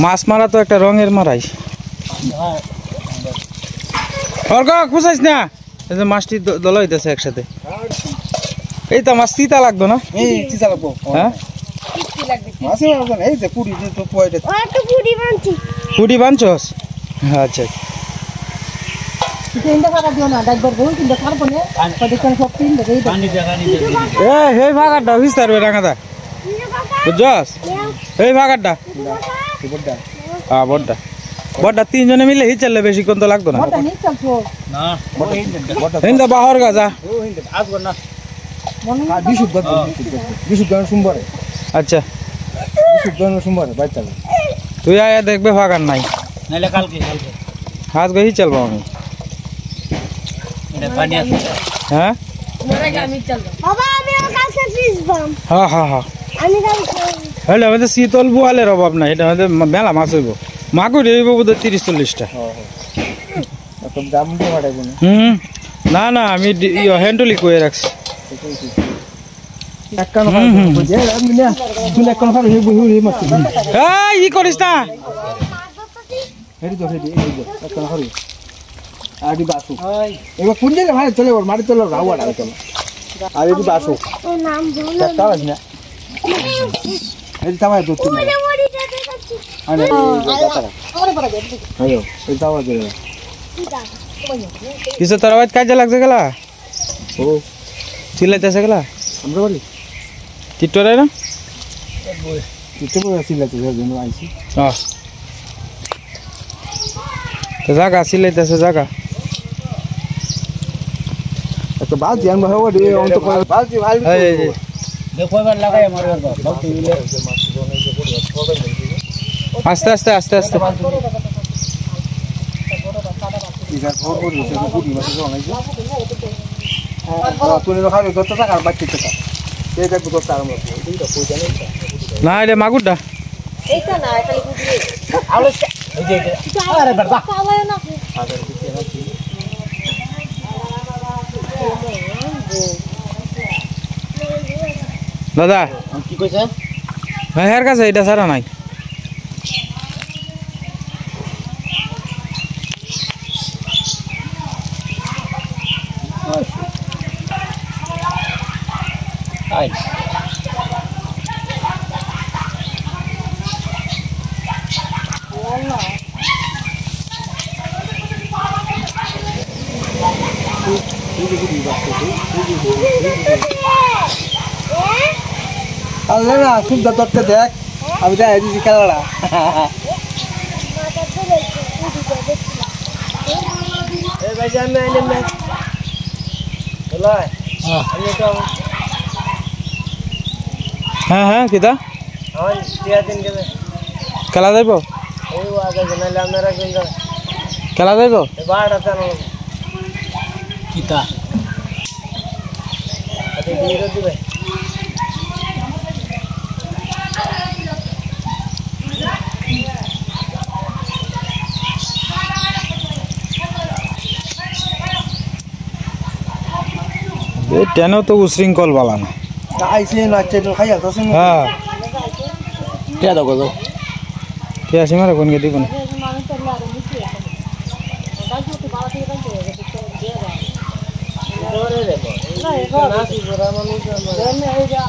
মাছ মারা তো একটা রঙের মারাই বুঝাইস না এই যে মাছটি দলা হইতেছে একসাথে এই তো মাছ চিতা লাগতো না হ্যাঁ পুটি বানছস আচ্ছা এই ভাগারটা বিস্তার রাঙাদা বুঝছস এই ভাগারটা বড়টা বড়টা তিনজনে মিলে হি চললে বেশিক্ষণ তো লাগতো না হিন্দা বাহর গাজা আচ্ছা তুই আয়া দেখবে ভাগার নাই আজকে হি চলবো আমি হ্যাঁ হ্যাঁ হ্যাঁ হ্যাঁ আমাদের শীতল বোয়ালের অভাব নাই এটা আমাদের মেলা মাছ হইব মাগুর হইব বোধ 30-40টা না না আমি হ্যান্ডলি করে রাখছি ই করিস না ভাই চলে মারি চলো রাউ আর বাসু কিছু তোর আওয়াজ কাজে লাগছে গেলা ও চিল্লাইতেছে গেলা আমরা বলি টিটরে না তো জাগা চিল্লাইতেছে জাগা একটা বালতি আনবা হবে রে অন্ত বালতি ভালো দেখো এবার লাগাই আমার বালতি মিলে আস্তে আস্তে আস্তে আস্তে ইজার ফোর করে সে পুরি মাছ অনেক তুই খাবে কত টাকা বাকি টাকা এই দেখো তো তার মত এইটা কই জানেন না এটা মাগুরটা এইটা না খালি পুরি আলো এই যে এটা আরে বাবা পাওয়া না আদার দিতে নাকি দাদা কি কইছে হ্যাঁ এর কাছে এটা সারা নাই আই আল্লাহ না খুব দত্তকে দেখ আমি যাই দিছি খেলাটা এই ভাই জান না এনে না বলাই আমি তো হ্যাঁ হ্যাঁ কিটা হ্যাঁ দিয়া দিন কে খেলা যাইব এই আগে জানাইলে আমরা কিন্তু খেলা যাইব এই বাড়া জানো কিটা আতে দিয়ে দিবে टेनो तो उशृंखल वाला ना आइसे ना चेनो खाया तो सिंह हां क्या दो गो क्या सिंह रे कोन के दी कोन जोरे रे ना ना सी जोरा मनु ने हो जा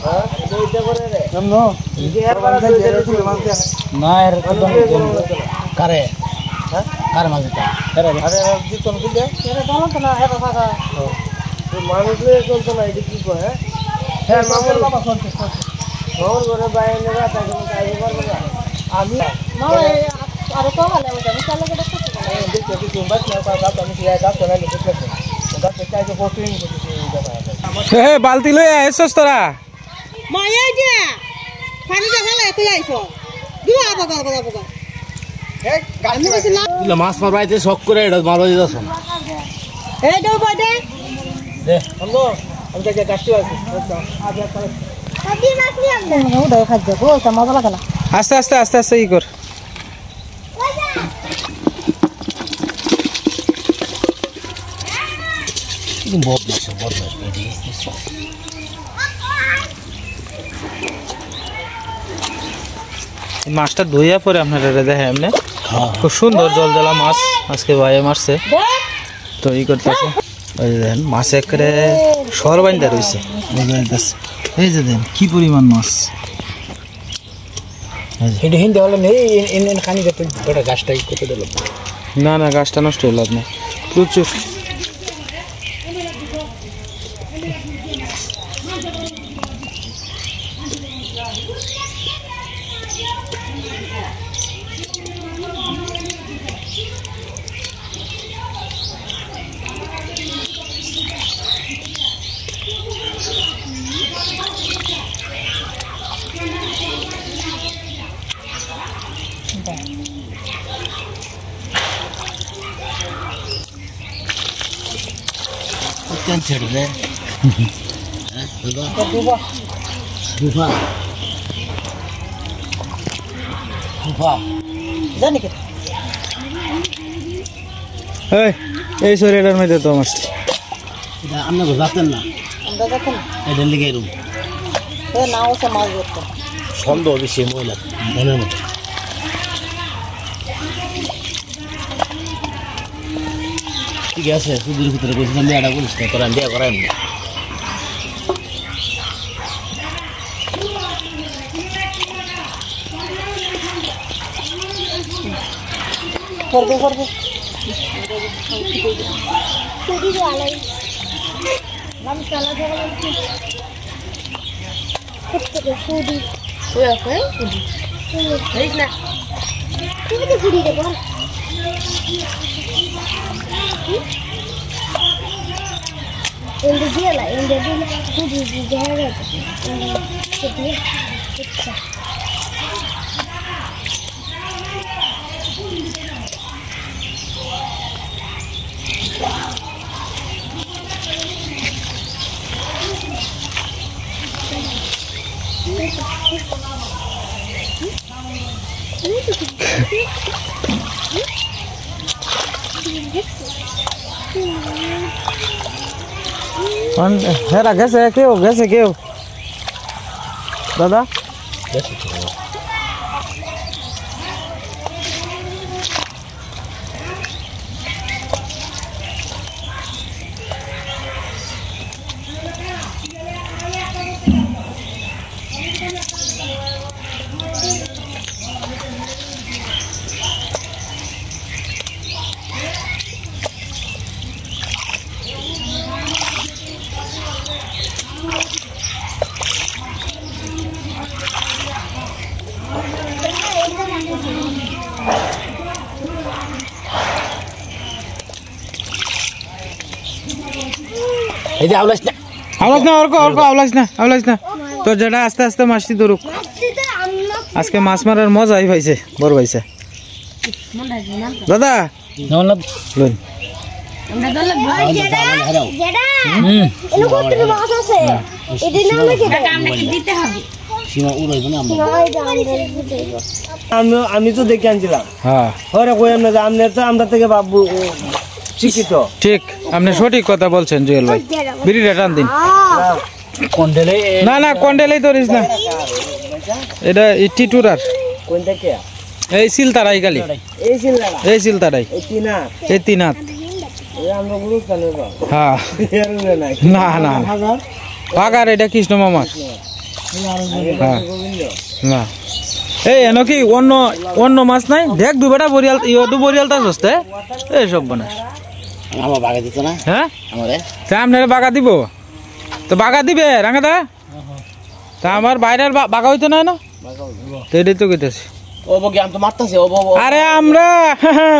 हां दे दे करे रे हमनो ये यार बड़ा दे मानते ना यार तो करे हां कर मानते अरे अरे जितन को दे तेरे दोनों तो ना है बाबा মানুষে চলতো না এটা কি কয় হ্যাঁ মামুর বাবা চলতে মামুর ঘরে বাইরে নেবা তাকে কাজ করবে না আমি না আর তো ভালো হবে আমি চালে গেলে কিছু না দেখতে কি বাস না পাবা আমি কি আয় দাও না দেখতে ওটা চাই যে ফটোইং করতে হে বালতি লই আইছস তোরা মায়া যে পানি দে ফেলে তুই আইছো দুয়া বাবা বাবা হে গানি বসিলা তুই মাছ মারবাইতে শক করে এটা মারবা দিছস এই দাও বাদে দে বন্ধু আমি যে গাছটি আছে আজ করে সবই মাছ নিয়ে আনবে ওটা খাদ্য গো তা মজা লাগে না আস্তে আস্তে আস্তে আস্তে ই কর তুমি বহুত বেশি রেডি মাছটা ধুইয়া পরে আপনারা দেখে এমনি খুব সুন্দর জল জ্বালা মাছ আজকে ভাইয়ে মারছে তো ই করতেছে ওই যে দেখেন মাছ একেবারে সর বাইন্দা রয়েছে এই যে দেন কি পরিমাণ মাছ না না গাছটা নষ্ট হলো আপনার প্রচুর ছেড়ে দে এই শরীরের মধ্যে তো মাছ আমরা যাচ্ছেন না এদের লিগে রুম সন্দেহ বেশি মহিলা মনের মতো ঠিক আছে সুদের ভিতরে বলছিলাম মেয়েটা বলিস না করান বিয়ে করান না হেরা গেছে কেউ দাদা তোর যেটা আস্তে আস্তে মাছটি ধরুক আজকে মাছ মারার মজাই পাইছে বড় পাইছে দাদা আমি তো দেখে আনছিলাম আমরা থেকে বাবু শিক্ষিত ঠিক আপনি সঠিক কথা বলছেন জুয়েল ভাই বিড়িটা টান দিন না না কন্ডেলেই ধরিস না এটা টিটুরার এই সিলতারাই গালি এই সিলতারাই এই তিনাত হ্যাঁ না না পাগার এটা কৃষ্ণ মামার হ্যাঁ না এই এন কি অন্য মাছ নাই দেখ দুবেটা বরিয়াল দু বরিয়ালটা সস্তে এই সব বানাস আমার বাগা দিত না হ্যাঁ আমারে তা আপনারা বাগা দিব তো বাগা দিবে রাঙাদা তা আমার বাইরের বাগা হইতো না তো এটাই তো কইতেছি আরে আমরা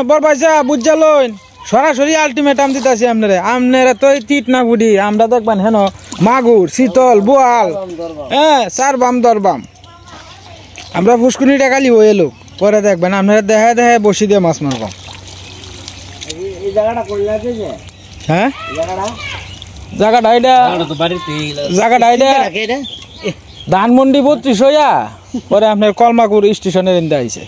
বড় পয়সা বুঝা লইন সরাসরি আলটিমেটাম দিতেছি আপনারা তো টিট না বুড়ি আমরা দেখবেন হেন মাগুর শীতল বোয়াল হ্যাঁ চার বাম দর বাম আমরা ফুসকুনি টাকালি হয়ে এলো পরে দেখবেন আপনারা দেখা দেখা বসি দিয়ে মাছ মারব হ্যাঁ জায়গাটা এটা ধানমন্ডি 32 হইয়া পরে আপনার কলমাকুর স্টেশনের ইন্দা আইছে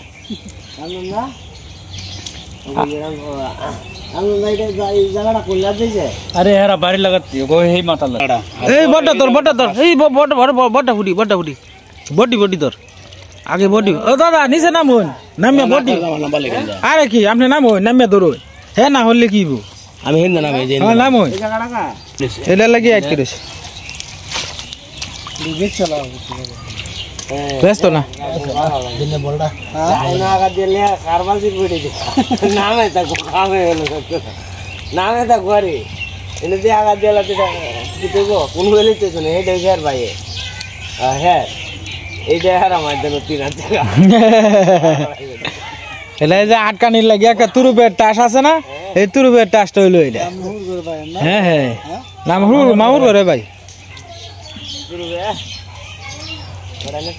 আরে হেরা বাড়ি লাগাতে এই মাথা এই বড় তোর এই বড় ফুটি বড্ডি তোর আগে বডি ও দাদা নিচে নামুন নামিয়া বডি আরে কি আপনি নামুন নামিয়া ধরুন হে না হলে কি আমি হিন্দা নামে যে নামুন এটা লাগি আইট করেছি ব্যস্ত না নামে তা ঘরে এনে দিয়ে আঘাত দিলা কোন গেলে তো এইটা ঘর ভাই হ্যাঁ এইটা আর আমার জন্য 3000 টাকা এলে যে আটকানির লাগে একটা তুরুপের টাস আছে না এই তুরুপের টাসটা হইলো এটা হ্যাঁ হ্যাঁ নাম মামুর করে ভাই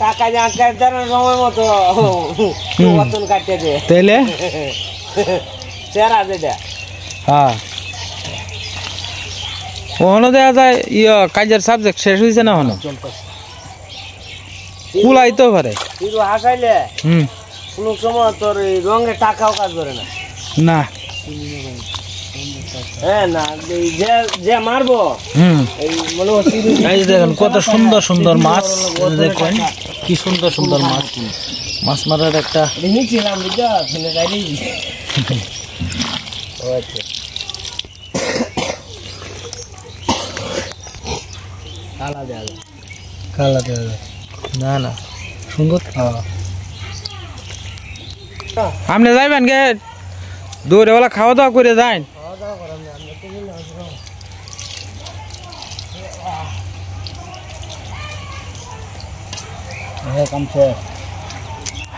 টাকা যে আটকায় দেওয়ার সময় মতো মতন কাটতে দে তাইলে চেরা যেটা হ্যাঁ ওখানে দেখা যায় কাজের সাবজেক্ট শেষ হয়েছে না ওখানে কুলাইতে পারে তুই হাসাইলে কোনো সময় তোর রঙে টাকাও কাজ করে না না হ্যাঁ না যে মারবো মনে হচ্ছে দেখেন কত সুন্দর সুন্দর মাছ দেখেন কি সুন্দর সুন্দর মাছ মাছ মারার একটা নিয়েছিলাম বুঝা ফেলে যাইনি কালা দেওয়া না না সুন্দর আপনি যাইবেন গে দৌড়েওয়ালা খাওয়া দাওয়া করে যান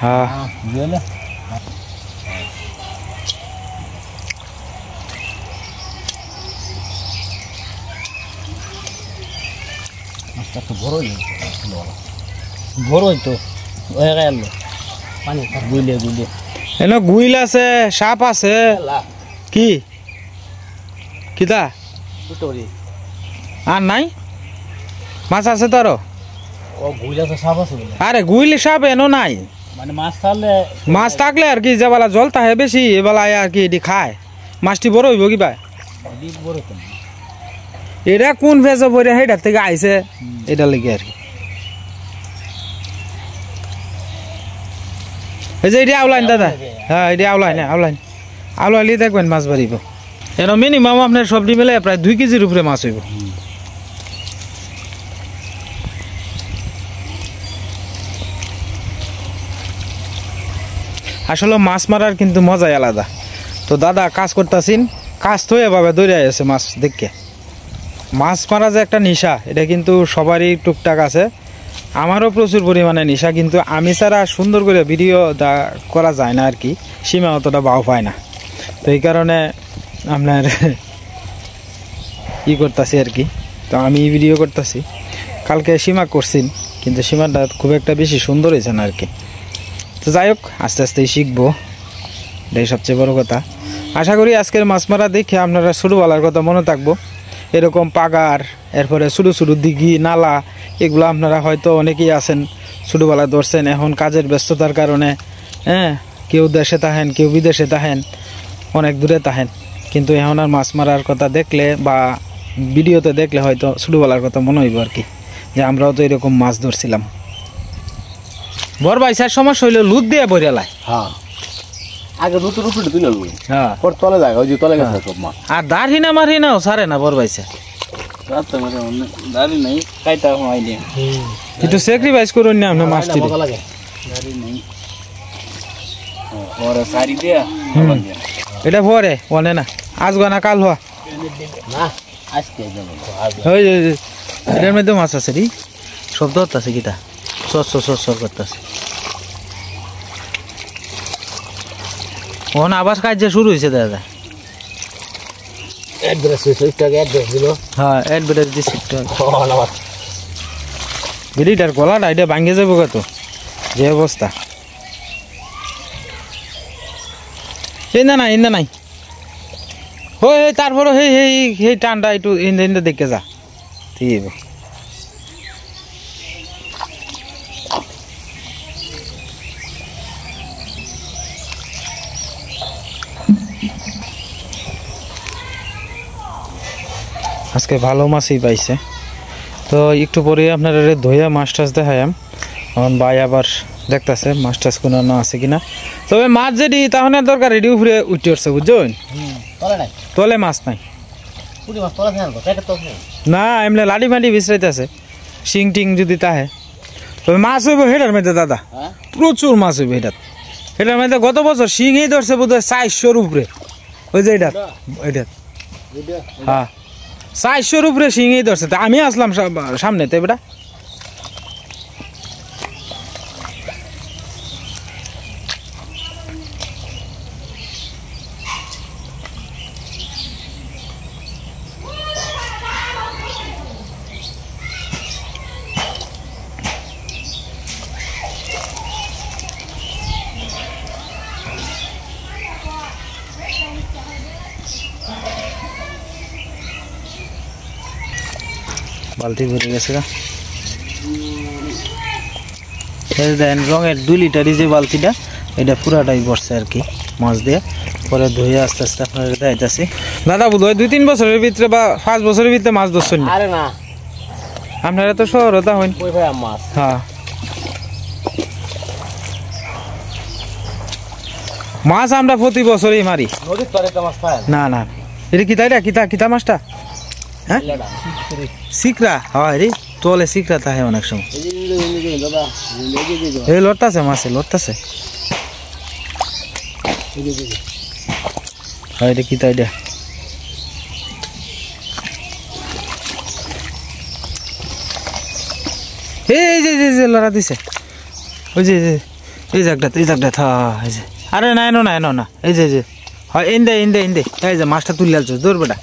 হ্যাঁ বড়ই তো পানি গুইলে গুইলে এনে গুইল আছে সাপ আছে কি কিতা আর নাই মাছ আছে তো আরো আরে গুইলে সাপ এনো নাই মানে মাছ থাকলে আর কি যেবেলা জল থাকে বেশি এবেলা আর কি এটি খায় মাছটি বড় হইব কিবা এটা কোন ভেজে পরে সেইটার থেকে আইছে এটা লেগে আর কি এই যে এটি আউলাইন দাদা হ্যাঁ এটি আউলাইন আউলাইলে দেখবেন মাছ বাড়িব এন মিনিমাম আপনার সবজি মিলে প্রায় 2 কেজির উপরে মাছ হইব আসলে মাছ মারার কিন্তু মজাই আলাদা তো দাদা কাজ করতেছেন কাজ তো এভাবে দৌড়ে আছে মাছ দেখে মাছ মারা যে একটা নেশা এটা কিন্তু সবারই টুকটাক আছে আমারও প্রচুর পরিমাণে নেশা কিন্তু আমি ছাড়া সুন্দর করে ভিডিও করা যায় না আর কি সীমা অতটা বাও পায় না তো এই কারণে আপনার ই করতেছি আর কি তো আমি ভিডিও করতেছি কালকে সীমা করছেন কিন্তু সীমাটা খুব একটা বেশি সুন্দর হয়েছে না আর কি তো যাই হোক আস্তে আস্তেই শিখবো এটাই সবচেয়ে বড় কথা আশা করি আজকের মাছ মারা দেখে আপনারা ছোটোবেলার কথা মনে থাকবো এরকম পাগার এরপরে ছোটো ছোটো দিঘি নালা এগুলো আপনারা হয়তো অনেকেই আছেন ছোটোবেলা ধরছেন এখন কাজের ব্যস্ততার কারণে হ্যাঁ কেউ দেশে থাকেন কেউ বিদেশে থাকেন অনেক দূরে থাকেন কিন্তু এখন আর মাছ মারার কথা দেখলে বা ভিডিওতে দেখলে হয়তো ছোটোবেলার কথা মনে হইব আর কি যে আমরাও তো এরকম মাছ ধরছিলাম বড় ভাই স্যার সমস্যা হইলে লুট দিয়ে বইরালায় হ্যাঁ আগে রুটুর উপরে তুলে লই হ্যাঁ পর তলে যায় ওই যে তলে গেছে সব মাছ আর দাড়ি না মারি নাও সারে না বড় ভাই স্যার রাতে মানে দাড়ি নাই কাইটা হয় নি একটু স্যাক্রিফাইস করুন না আপনি মাছটি মজা লাগে দাড়ি নাই ওরে সারি দিয়া এটা পরে বলে না আজ গনা কাল হওয়া না আজকে যাব ওই এর মধ্যে মাছ আছে রে শব্দ হচ্ছে কিটা সর করতেছে ওখানে আবার কাজ যে শুরু হয়েছে দাদা অ্যাড্রেস দিল হ্যাঁ অ্যাডভার্টাইজ দিচ্ছে বিড়িটার গলাটা এটা ভাঙে যাবো কত যে অবস্থা ইন্দা নাই হই তারপরে সেই টানটা একটু ইন্দা দেখে যা ঠিক আজকে ভালো মাছই পাইছে তো একটু পরে আপনারা ধইয়া মাছ টাছ দেখায়াম এখন ভাই আবার দেখতেছে মাছ টাছ কোনো না আছে কিনা তবে মাছ যদি তাহলে দরকার রেডি উপরে উঠে উঠছে বুঝছেন তলে মাছ নাই না এমনি লাডি মাডি বিছরাইতেছে শিং টিং যদি তাহে তবে মাছ হইব হেটার মধ্যে দাদা প্রচুর মাছ হইব হেটার মধ্যে গত বছর শিংই ধরছে বোধ হয় 400-র উপরে ওই যে এটা হ্যাঁ 400-র উপরে শিংই ধরছে তা আমি আসলাম সামনে তো বেটা বালতি ভরে গেছে দেন রঙের 2 লিটারই যে বালতিটা এটা পুরাটাই ভরছে আর কি মাছ দিয়ে পরে ধুয়ে আস্তে আস্তে আপনাদের দেখাইতেছি দাদা বোধ হয় 2-3 বছরের ভিতরে বা 5 বছরের ভিতরে মাছ ধরছেন আরে না আপনারা তো শহরে তা হইন কই ভাই মাছ হ্যাঁ মাছ আমরা প্রতি বছরই মারি নদীর পারে তো মাছ পায় না না এটা কিতা মাছটা হ্যাঁ সিকরা হয় রে তোলে সিকরা তাহে অনেক সময় এই লড়তাছে মাছে লড়তাছে হয় রে কিতা এটা এই যে লড়া দিছে ওই যে এই জায়গাটা এই যে আরে না না এই যে হয় ইন্দে এই যে মাছটা তুলে আলছো দূর বেটা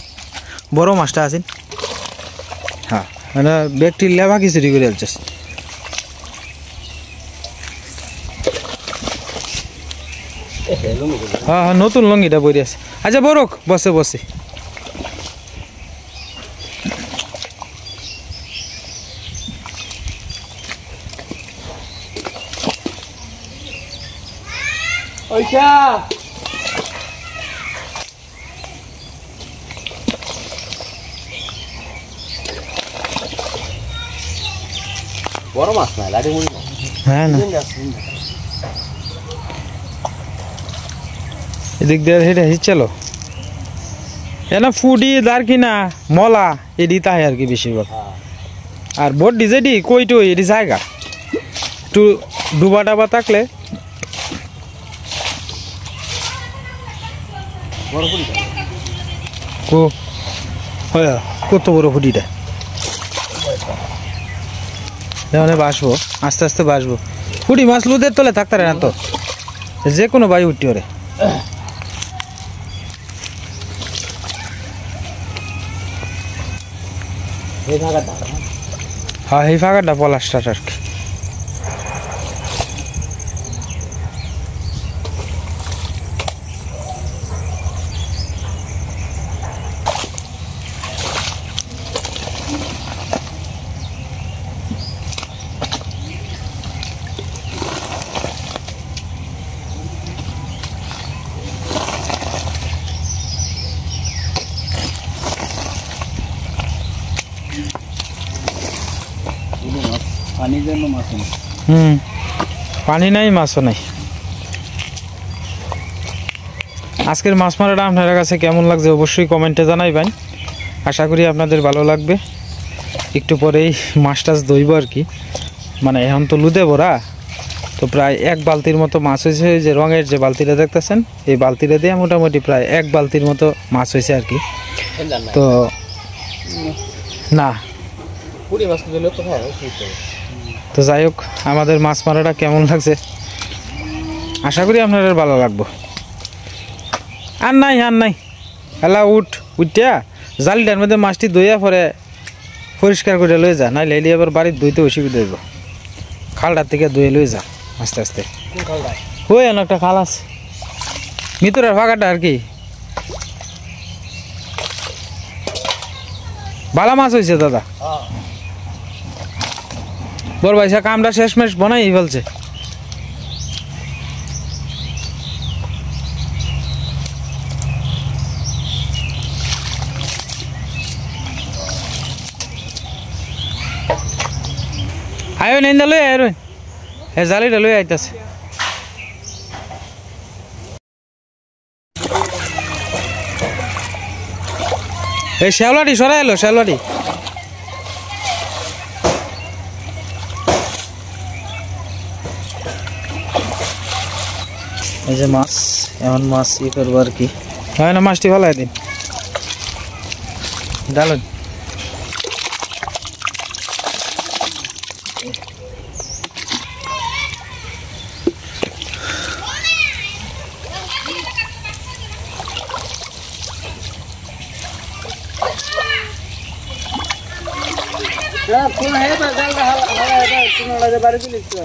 বড় মাছটা আছেন হ্যাঁ মানে ব্যক্তি লেবা খিচুড়ি করে আলছিস হ্যাঁ হ্যাঁ নতুন লঙ্গিটা বই আছে আচ্ছা বরক বসে ওইটা বড় মাছ না লাডি মুড়ি হ্যাঁ না এদিক দিয়ে হেঁটে চলো এনা ফুডি দারকিনা মলা এডি তাই আর কি বেশিরভাগ আর বোট ডিজেডি কইটো এডি জায়গা একটু ডুবা ডাবা থাকলে কত বড় ফুটিটা মানে বাসবো আস্তে আস্তে বাসবো ফুটি মাছ লুদের তলে থাকতে না তো যে কোনো বাই উঠি ওরে হ্যাঁ এই ফাঁকাটা পলাশটার আর কি পানির জন্য মাছ নেই পানি নাই মাছও নাই আজকের মাছ মারাটা আপনাদের কাছে কেমন লাগছে অবশ্যই কমেন্টে জানাইবেন আশা করি আপনাদের ভালো লাগবে একটু পরেই মাছ টাছ দইব আর কি মানে এখন তো লুদে ভরা তো প্রায় 1 বালতির মতো মাছ হয়েছে যে রঙের যে বালতিটা দেখতেছেন এই বালতিটা দিয়ে মোটামুটি প্রায় 1 বালতির মতো মাছ হয়েছে আর কি তো না তো যাই হোক আমাদের মাছ মারাটা কেমন লাগছে আশা করি আপনাদের ভালো লাগবে আর নাই হেলা উঠিয়া জালিটার মধ্যে মাছটি ধুইয়া পরে পরিষ্কার করে লয়ে যা নাইলে এলি আবার বাড়ির ধুইতে অসুবিধা হইব খালটার থেকে ধুয়ে লয়ে যা আস্তে আস্তে ওই একটা খাল আছে মিতুরের ফাঁকাটা আর কি ভালো মাছ হয়েছে দাদা বড় ভাইসা কামটা শেষমেশ বনাই ফেলছে আয়ো নেন্দা লই আয় এ জালিটা লই আইতাছে এই শ্যাওলাটি সরাই এলো শ্যাওলাটি এই যে মাছ এমন মাছ ই করবো আর কি হয় না মাছটি ভালো দিন ডালুন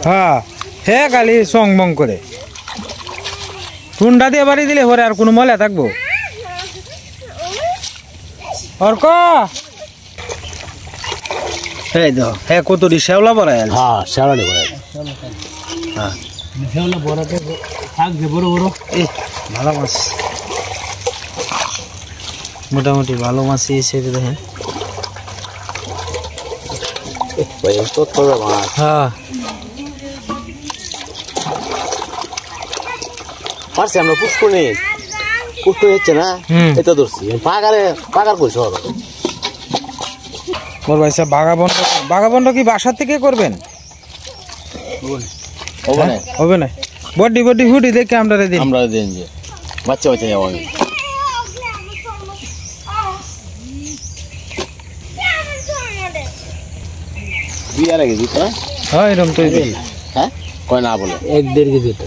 হ্যাঁ হে খালি সং বং করে টুন্ডা দিয়ে বাড়ি দিলে পরে আর কোনো ময়লা থাকবো অর্ক এই দাও হ্যাঁ কতটি শ্যাওলা বড়াই হ্যাঁ শ্যাওলা বড়াই হ্যাঁ শ্যাওলা বড়াতে থাকবে বড় বড় ভালো মাছ মোটামুটি ভালো মাছই এসে দেখেন হ্যাঁ পারছি আমরা পুষ্কর হচ্ছে না এটা ধরছি পাকার করছি মোর ভাই সাহেব বাগাবন্ড কি বাসার থেকে করবেন হবে না বড্ডি হুডি দেখে আমরা দিন যে বাচ্চা যাবো আমি বিয়ার আগে দিত হ্যাঁ এরকম তো হ্যাঁ কয় না বলে 1-1.5 কেজি তো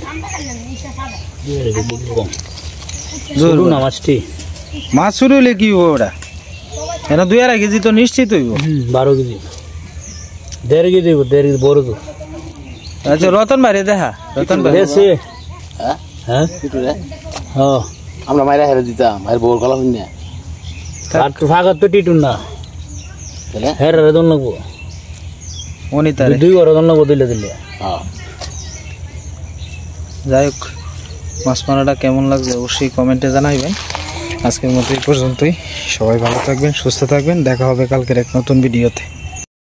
মাছ শুরু হলে কি হবো ওটা এটা 2.5 কেজি তো নিশ্চিত হইব 12 কেজি 1.5 কেজি 1.5 কেজি বড় তো আচ্ছা রতন ভাই দেখা রতন ভাই হ্যাঁ হ্যাঁ আমরা মাইরা হেরে দিতাম মায়ের বউর গলা শুনি আর তো ফাগার তো টিটুন না তাহলে হেরে রে দন লাগবো উনি তারে 2 বড় দন লাগবো দিলে হ্যাঁ যাই হোক মাছ মারাটা কেমন লাগছে অবশ্যই কমেন্টে জানাইবেন আজকের মতো এই পর্যন্তই সবাই ভালো থাকবেন সুস্থ থাকবেন দেখা হবে কালকের এক নতুন ভিডিওতে